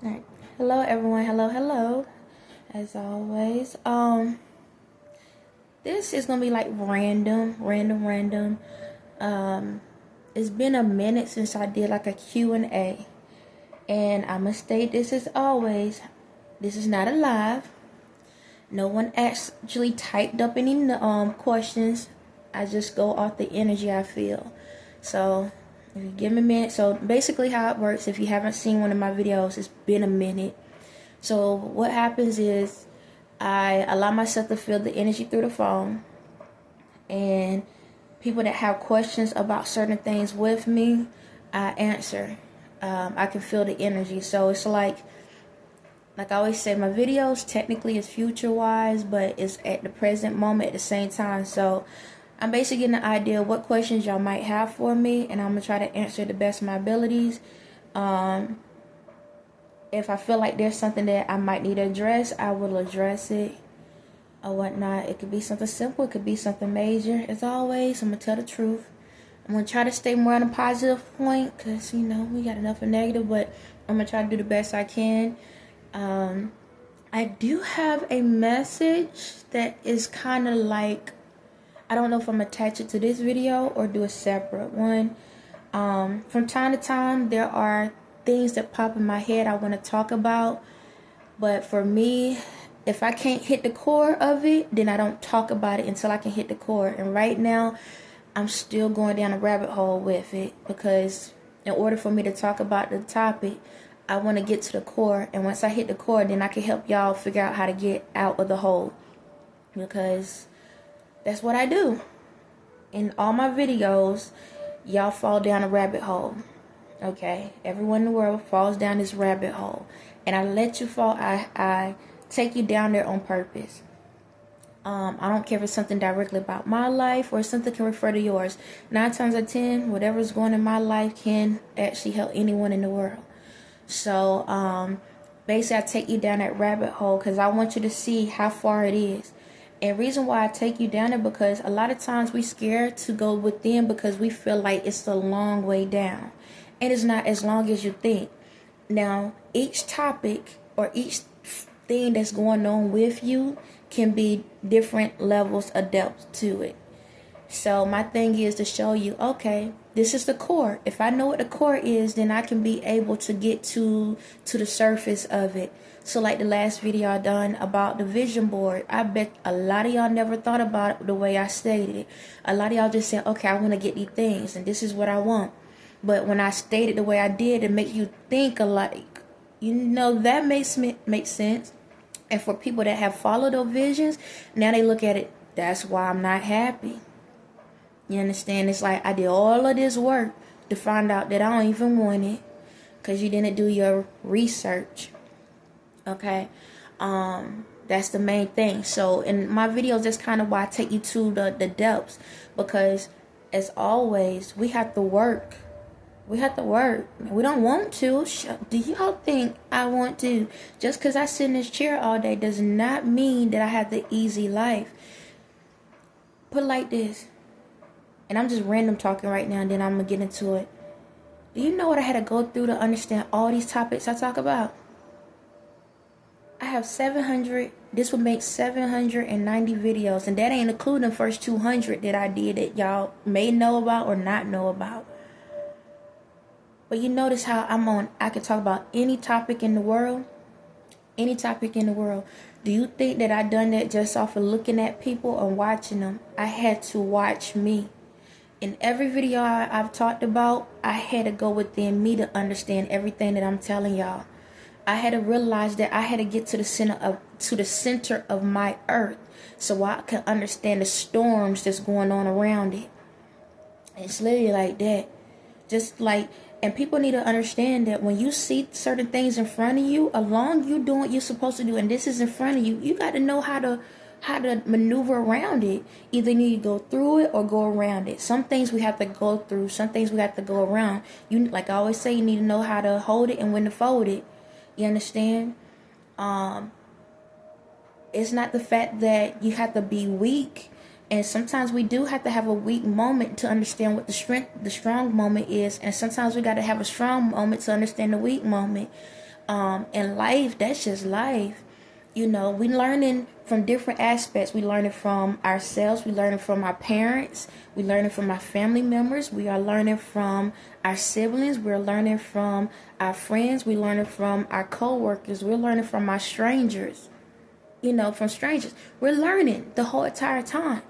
Alright. Hello everyone. Hello. As always. This is gonna be like random. It's been a minute since I did like a Q&A. And I'ma state this as always. This is not a live. No one actually typed up any questions. I just go off the energy I feel. So if you give me a minute. So basically how it works, if you haven't seen one of my videos, it's been a minute. So what happens is I allow myself to feel the energy through the phone, and people that have questions about certain things with me, I answer. I can feel the energy. So it's like I always say, my videos technically is future wise, but it's at the present moment at the same time. So I'm basically getting an idea of what questions y'all might have for me, and I'm gonna try to answer the best of my abilities. If I feel like there's something that I might need to address, I will address it or whatnot. It could be something simple, it could be something major. As always, I'm gonna tell the truth. I'm gonna try to stay more on a positive point, because we got enough of negative, but I'm gonna try to do the best I can. I do have a message that is kind of like, I don't know if I'm gonna attach it to this video or do a separate one. From time to time, there are things that pop in my head I want to talk about, but for me, if I can't hit the core of it, then I don't talk about it until I can hit the core. And right now, I'm still going down a rabbit hole with it, because in order for me to talk about the topic, I want to get to the core, and once I hit the core, then I can help y'all figure out how to get out of the hole, because that's what I do. In all my videos, y'all fall down a rabbit hole. Okay? Everyone in the world falls down this rabbit hole, and I let you fall. I take you down there on purpose. I don't care if it's something directly about my life or something can refer to yours. 9 times out of 10, whatever's going in my life can actually help anyone in the world. So, basically, I take you down that rabbit hole because I want you to see how far it is. And reason why I take you down there, because a lot of times we scared to go within because we feel like it's a long way down. And it's not as long as you think. Now, each topic or each thing that's going on with you can be different levels of depth to it. So my thing is to show you, okay, this is the core. If I know what the core is, then I can be able to get to the surface of it. So like the last video I done about the vision board, I bet a lot of y'all never thought about it the way I stated it. A lot of y'all just said, okay, I want to get these things and this is what I want. But when I stated the way I did, it makes you think alike. That makes sense. And for people that have followed those visions, now they look at it, that's why I'm not happy. You understand? It's like I did all of this work to find out that I don't even want it because you didn't do your research. Okay? That's the main thing. So in my videos, that's kind of why I take you to the depths, because as always, we have to work. We have to work. We don't want to. Do y'all think I want to? Just because I sit in this chair all day does not mean that I have the easy life. Put it like this. And I'm just random talking right now, and then I'm going to get into it. Do you know what I had to go through to understand all these topics I talk about? I have 700. This would make 790 videos. And that ain't including the first 200 that I did that y'all may know about or not know about. But you notice how I can talk about any topic in the world. Any topic in the world. Do you think that I done that just off of looking at people and watching them? I had to watch me. In every video I've talked about, I had to go within me to understand everything that I'm telling y'all. I had to realize that I had to get to the center of my earth, so I can understand the storms that's going on around it. It's literally like that. Just like, and people need to understand that when you see certain things in front of you, along you doing what you're supposed to do, and this is in front of you, you got to know how to maneuver around it. Either you need to go through it or go around it. Some things we have to go through, some things we have to go around. You, like I always say, you need to know how to hold it and when to fold it. You understand? It's not the fact that you have to be weak. And sometimes we do have to have a weak moment to understand what the strong moment is. And sometimes we got to have a strong moment to understand the weak moment. In life, that's just life. You know, we learning from different aspects. We learning from ourselves. We learning from our parents. We learning from our family members. We are learning from our siblings. We're learning from our friends. We learning from our co-workers. We're learning from our strangers. You know, from strangers. We're learning the whole entire time.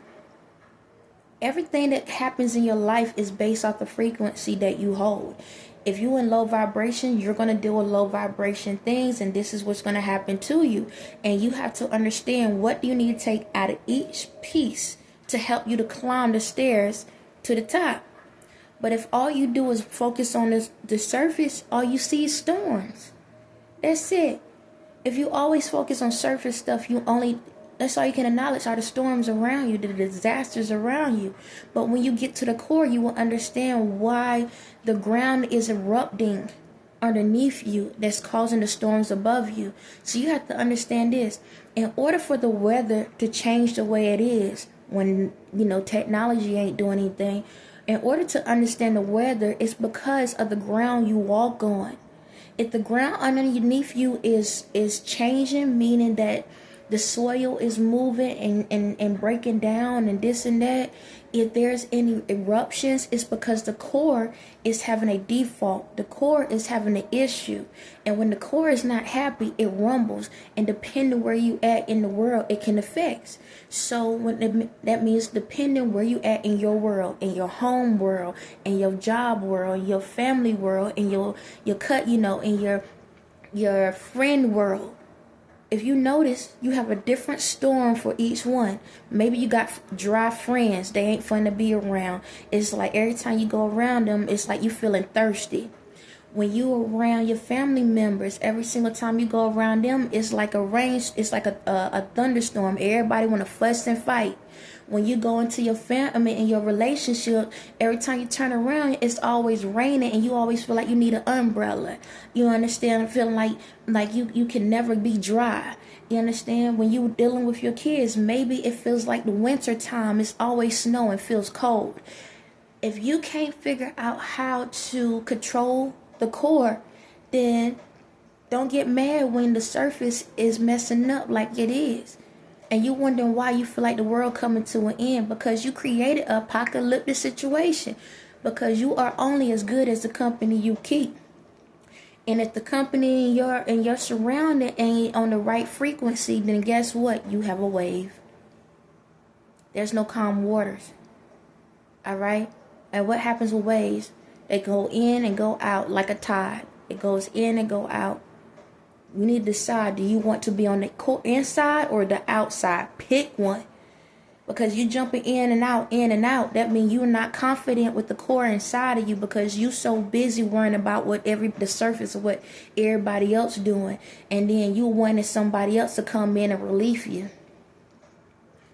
Everything that happens in your life is based off the frequency that you hold. If you're in low vibration, you're going to deal with low vibration things, and this is what's going to happen to you. And you have to understand what you need to take out of each piece to help you to climb the stairs to the top. But if all you do is focus on the surface, all you see is storms. That's it. If you always focus on surface stuff, that's all you can acknowledge are the storms around you, the disasters around you. But when you get to the core, you will understand why the ground is erupting underneath you that's causing the storms above you. So you have to understand this. In order for the weather to change the way it is, when, you know, technology ain't doing anything, in order to understand the weather, it's because of the ground you walk on. If the ground underneath you is changing, meaning that the soil is moving and breaking down and this and that, if there's any eruptions, it's because the core is having a default. The core is having an issue. And when the core is not happy, it rumbles. And depending where you at in the world, it can affect. So that means depending where you at in your world, in your home world, in your job world, your family world, in your in your friend world. If you notice, you have a different storm for each one. Maybe you got dry friends. They ain't fun to be around. It's like every time you go around them, it's like you feeling thirsty. When you around your family members, every single time you go around them, it's like it's like a thunderstorm. Everybody want to fuss and fight. When you go into your family and your relationship, every time you turn around, it's always raining and you always feel like you need an umbrella. You understand? Feeling like you can never be dry. You understand? When you're dealing with your kids, maybe it feels like the winter time. It's always snowing, feels cold. If you can't figure out how to control the core, then don't get mad when the surface is messing up like it is. And you wondering why you feel like the world coming to an end, because you created an apocalyptic situation. Because you are only as good as the company you keep. And if the company and your surrounding ain't on the right frequency, then guess what? You have a wave. There's no calm waters. Alright? And what happens with waves? They go in and go out like a tide. It goes in and go out. You need to decide, do you want to be on the inside or the outside? Pick one. Because you jumping in and out. That means you're not confident with the core inside of you, because you so busy worrying about the surface of what everybody else doing. And then you wanting somebody else to come in and relieve you.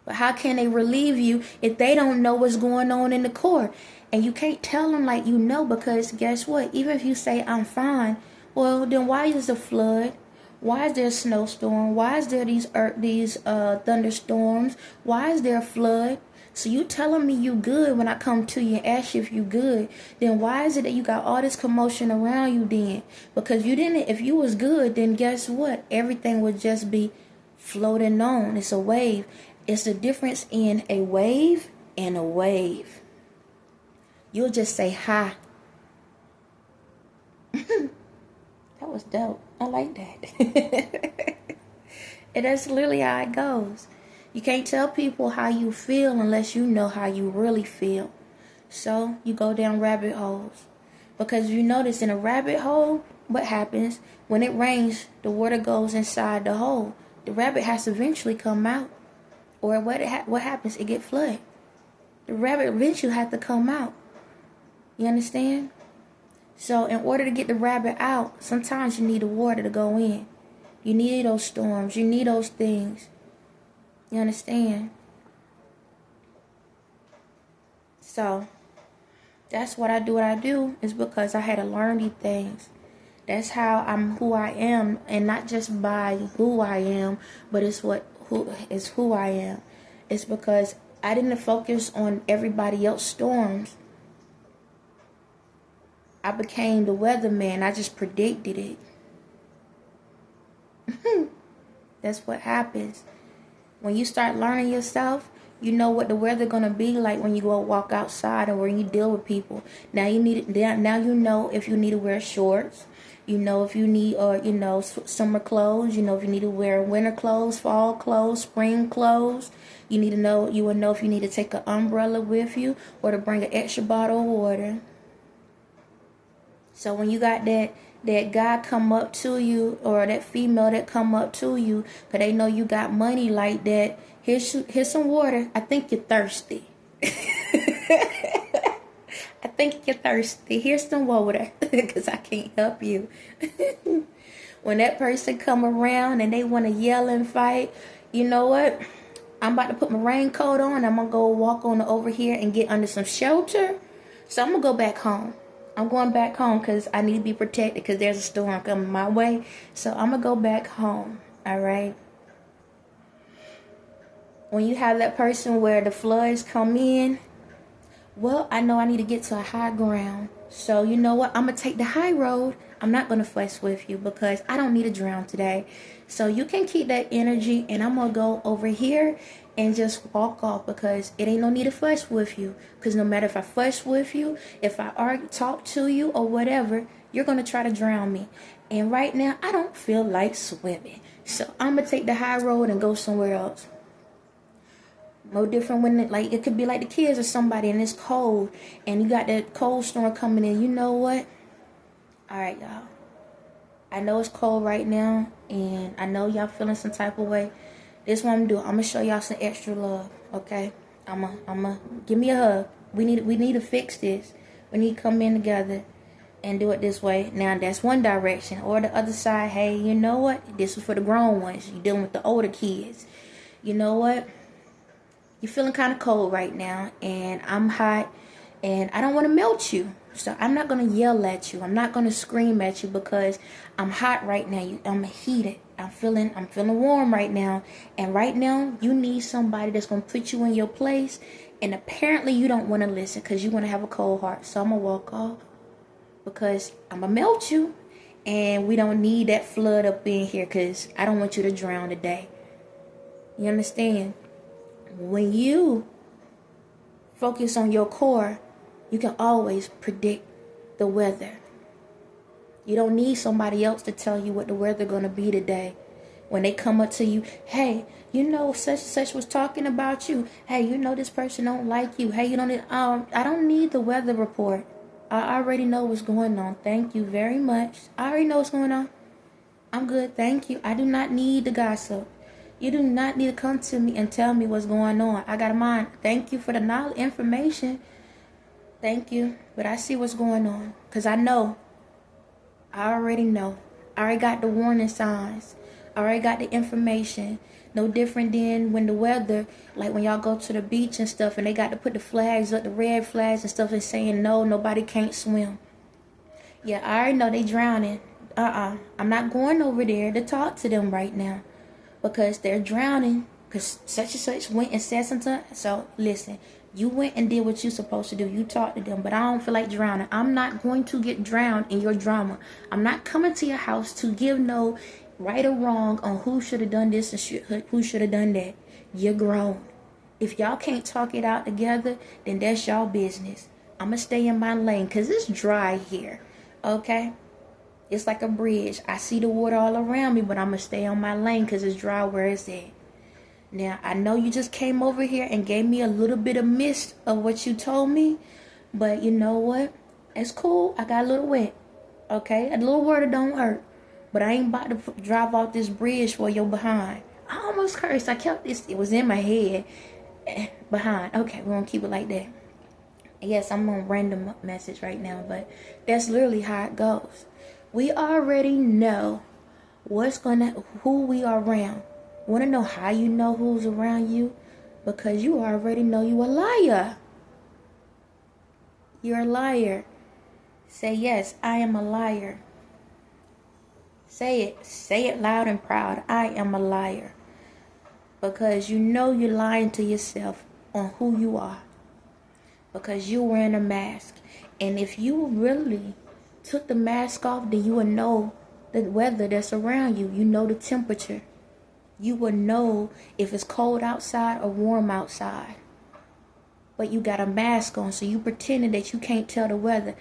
But how can they relieve you if they don't know what's going on in the core? And you can't tell them like you know, because guess what? Even if you say, I'm fine, well, then why is the flood? Why is there a snowstorm? Why is there these thunderstorms? Why is there a flood? So you telling me you good when I come to you and ask you if you good, then why is it that you got all this commotion around you then? Because if you was good, then guess what? Everything would just be floating on. It's a wave. It's the difference in a wave and a wave. You'll just say hi. That was dope. I like that. And that's literally how it goes. You can't tell people how you feel unless you know how you really feel. So you go down rabbit holes. Because you notice in a rabbit hole, what happens? When it rains, the water goes inside the hole. The rabbit has to eventually come out. Or what happens? It get flooded. The rabbit eventually has to come out. You understand? So in order to get the rabbit out, sometimes you need the water to go in. You need those storms. You need those things. You understand? So that's what I do is because I had to learn these things. That's how I'm who I am, and not just by who I am, but it's who I am. It's because I didn't focus on everybody else's storms. I became the weatherman. I just predicted it. That's what happens. When you start learning yourself, you know what the weather gonna be like when you go walk outside or when you deal with people. Now you know if you need to wear shorts. You know if you need summer clothes. You know if you need to wear winter clothes, fall clothes, spring clothes. You will know if you need to take an umbrella with you or to bring an extra bottle of water. So when you got that guy come up to you or that female that come up to you because they know you got money like that, here's some water. I think you're thirsty. I think you're thirsty. Here's some water because I can't help you. When that person come around and they want to yell and fight, you know what? I'm about to put my raincoat on. I'm going to go walk on over here and get under some shelter. So I'm going to go back home. I'm going back home because I need to be protected because there's a storm coming my way. So I'm going to go back home. All right. When you have that person where the floods come in, well, I know I need to get to a high ground. So you know what? I'm going to take the high road. I'm not going to fuss with you because I don't need to drown today. So you can keep that energy and I'm going to go over here and just walk off because it ain't no need to fuss with you. Because no matter if I fuss with you, if I talk to you or whatever, you're going to try to drown me. And right now, I don't feel like swimming. So I'm going to take the high road and go somewhere else. No different when it could be like the kids or somebody and it's cold and you got that cold storm coming in. You know what? All right, y'all. I know it's cold right now and I know y'all feeling some type of way. This is what I'm doing. I'm gonna show y'all some extra love, okay? I'm give me a hug. We need to fix this. We need to come in together and do it this way. Now that's one direction. Or the other side, hey, you know what? This is for the grown ones. You're dealing with the older kids. You know what? You're feeling kind of cold right now and I'm hot and I don't want to melt you. So I'm not going to yell at you. I'm not going to scream at you because I'm hot right now. I'm heated. I'm feeling warm right now. And right now you need somebody that's going to put you in your place. And apparently you don't want to listen because you want to have a cold heart. So I'm going to walk off because I'm going to melt you. And we don't need that flood up in here because I don't want you to drown today. You understand? When you focus on your core, you can always predict the weather. You don't need somebody else to tell you what the weather going to be today. When they come up to you, hey, you know such and such was talking about you. Hey, you know this person don't like you. Hey, you know I don't need the weather report. I already know what's going on. Thank you very much. I already know what's going on. I'm good. Thank you. I do not need the gossip. You do not need to come to me and tell me what's going on. I got a mind. Thank you for the knowledge, information. Thank you. But I see what's going on. Because I know. I already know. I already got the warning signs. I already got the information. No different than when the weather, like when y'all go to the beach and stuff, and they got to put the flags up, the red flags and stuff, and saying, no, nobody can't swim. Yeah, I already know they drowning. I'm not going over there to talk to them right now. Because they're drowning. Because such and such went and said something. So, listen. You went and did what you're supposed to do. You talked to them. But I don't feel like drowning. I'm not going to get drowned in your drama. I'm not coming to your house to give no right or wrong on who should have done this and who should have done that. You're grown. If y'all can't talk it out together, then that's y'all business. I'm going to stay in my lane. Because it's dry here. Okay? It's like a bridge. I see the water all around me, but I'm going to stay on my lane because it's dry where it's at. Now, I know you just came over here and gave me a little bit of mist of what you told me. But you know what? It's cool. I got a little wet. Okay? A little water don't hurt. But I ain't about to drive off this bridge for your behind. I almost cursed. I kept this. It was in my head. Behind. Okay, we're going to keep it like that. Yes, I'm on random message right now. But that's literally how it goes. We already know who we are around. Want to know how you know who's around you? Because you already know you a liar. You're a liar. Say yes, I am a liar. Say it. Say it loud and proud. I am a liar. Because you know you're lying to yourself on who you are. Because you're wearing a mask. And if you really took the mask off, then you would know the weather that's around you. You know the temperature. You will know if it's cold outside or warm outside. But you got a mask on, so you pretending that you can't tell the weather.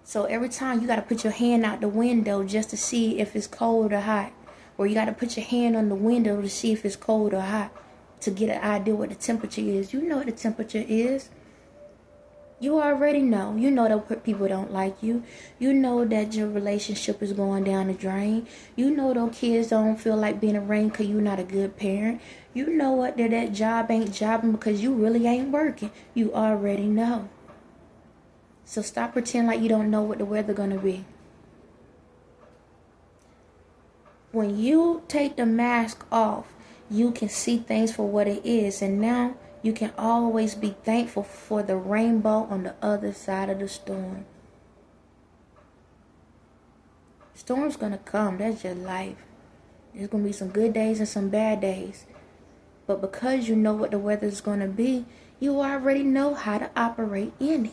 So every time you got to put your hand out the window just to see if it's cold or hot. Or you got to put your hand on the window to see if it's cold or hot, to get an idea what the temperature is. You know what the temperature is. You already know. You know that people don't like you. You know that your relationship is going down the drain. You know those kids don't feel like being around because you're not a good parent. You know what, that job ain't jobbing because you really ain't working. You already know. So stop pretending like you don't know what the weather gonna be. When you take the mask off, you can see things for what it is. And now you can always be thankful for the rainbow on the other side of the storm. Storm's gonna come. That's just life. There's gonna be some good days and some bad days. But because you know what the weather's gonna be, you already know how to operate in it.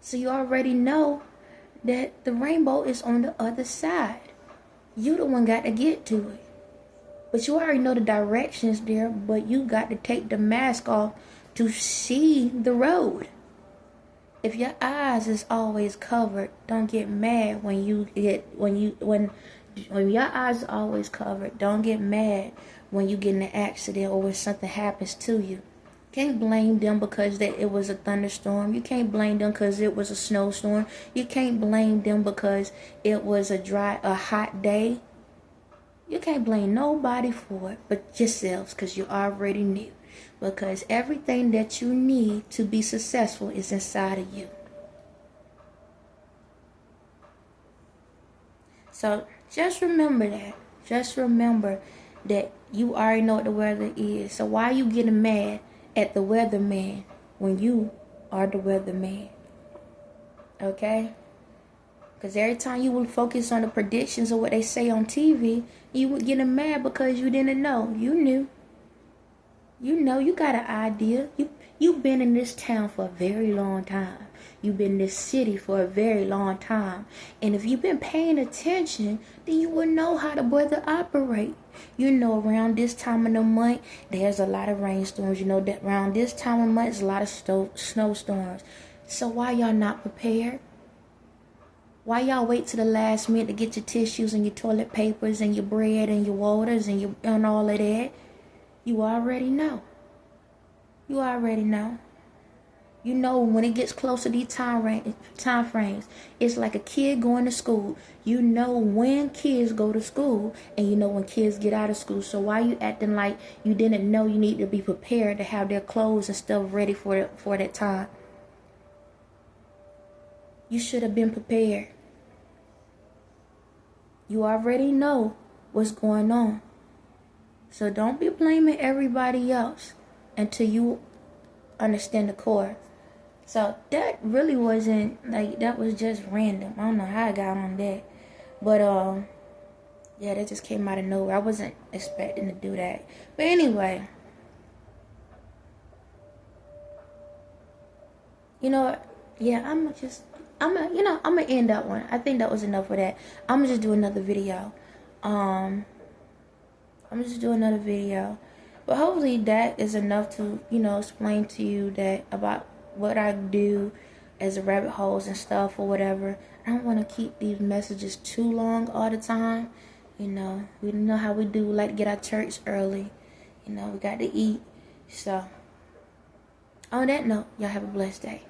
So you already know that the rainbow is on the other side. You the one got to get to it. But you already know the directions there, but you got to take the mask off to see the road. If your eyes is always covered, don't get mad when your eyes are always covered, don't get mad when you get in an accident or when something happens to you. Can't blame them because it was a thunderstorm. You can't blame them because it was a snowstorm. You can't blame them because it was a hot day. You can't blame nobody for it but yourselves, because you already knew. Because everything that you need to be successful is inside of you. So just remember that. Just remember that you already know what the weather is. So why are you getting mad at the weatherman when you are the weatherman? Okay? Because every time you would focus on the predictions of what they say on TV, you would get mad because you didn't know. You knew. You know, you got an idea. You've been in this town for a very long time. You've been in this city for a very long time. And if you've been paying attention, then you will know how the weather operate. You know, around this time of the month, there's a lot of rainstorms. You know that around this time of month, there's a lot of snowstorms. So why y'all not prepared? Why y'all wait to the last minute to get your tissues and your toilet papers and your bread and your waters and all of that? You already know. You already know. You know when it gets close to these time frames, it's like a kid going to school. You know when kids go to school and you know when kids get out of school. So why you acting like you didn't know you need to be prepared to have their clothes and stuff ready for that time? You should have been prepared. You already know what's going on. So don't be blaming everybody else until you understand the core. So that really wasn't, like, that was just random. I don't know how I got on that. But, yeah, that just came out of nowhere. I wasn't expecting to do that. But anyway, you know what? Yeah, I'm gonna end that one. I think that was enough for that. I'm gonna just do another video. But hopefully that is enough to, explain to you that about what I do as a rabbit holes and stuff or whatever. I don't want to keep these messages too long all the time. We know how we do, like to get out church early. We got to eat. So on that note, y'all have a blessed day.